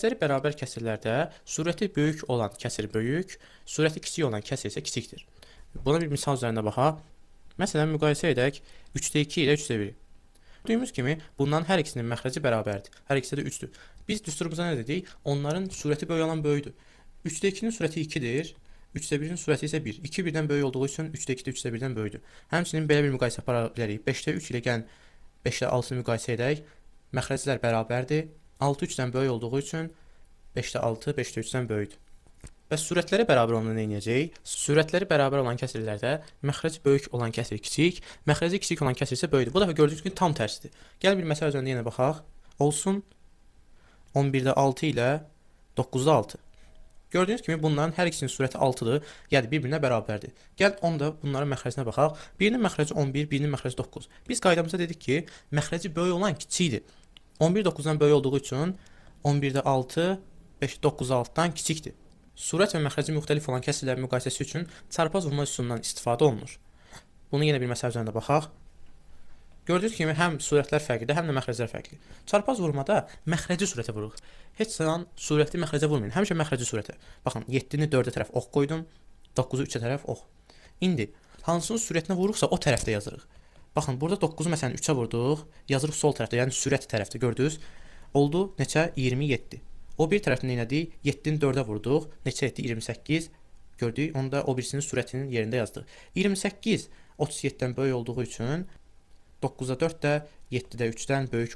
Bərabər kəsirlərdə surəti böyük olan kəsir böyük, surəti kiçik olan kəsir isə kiçikdir. Buna bir misal üzərində baxaq. Məsələn, müqayisə edək 3-2 ilə 3-1. Gördüyümüz kimi bunların hər ikisinin məxrəci bərabərdir. Hər ikisi də 3-dür. Biz düsturumuza nə dedik? Onların surəti böyük olan böyükdür. 3-2-nin surəti 2-dir. 3-1-in surəti isə 1. 2 birdən böyük olduğu üçün 3-2 də 3-1-dən böyükdür. Həmçinin belə bir müqayisə apara bilərik. 5-3 ilə gəlin 5-6-nı müqayisə edək. Məxrəclər bərabərdir. 6 3-dən böyük olduğu üçün 5-6 5-3-dən böyükdür. Bəs surətləri bərabər olanda nə edəcəyik? Surətləri bərabər olan kəsirlərdə məxrəci böyük olan kəsir kiçik, məxrəci kiçik olan kəsir isə böyükdür. Bu dəfə gördüyünüz kimi tam tərsidir. Gəl bir məsələ üzərində yenə baxaq. Olsun 11-də 6 ilə 9-da 6. Gördüyünüz kimi bunların hər ikisinin surəti 6-dır, yəni bir-birinə bərabərdir. Gəl onda bunların məxrəcinə baxaq. Birinin məxrəci 11, birinin məxrəci 9. Biz qaydamızda dedik ki, məxrəci böyük olan kiçikdir. 11 9-dan böyük olduğu üçün 11-də 6 5 9 6-dan kiçikdir. Surət və məxrəci müxtəlif olan kəsirlərin müqayisəsi üçün çarpaz vurma üsulundan istifadə olunur. Bunu yenə bir məsələ üzərində baxaq. Gördüyünüz kimi həm surətlər fərqlidir, həm də məxrəclər fərqlidir. Çarpaz vurmada məxrəci surətə vururuq. Heç zaman surətli məxrəcə vurmayın. Həmişə məxrəci surətə. Baxın, 7-ni 4-ə tərəf ox qoydum, 9-u 3-ə tərəf ox. İndi hansının surətinə vururuqsa o tərəfdə yazırıq. Baxın, burada 9-u məsələn 3-ə vurduq, yazırıq sol tərəfdə, yəni sürət tərəfdə gördünüz. Oldu neçə? 27. O bir tərəfini elədik, 7-ni 4-ə vurduq, neçə etdi? 28. Gördük, onda o birisinin sürətinin yerində yazdıq. 28 37-dən böyük olduğu üçün 9-da 4 də 7-də 3-dən böyük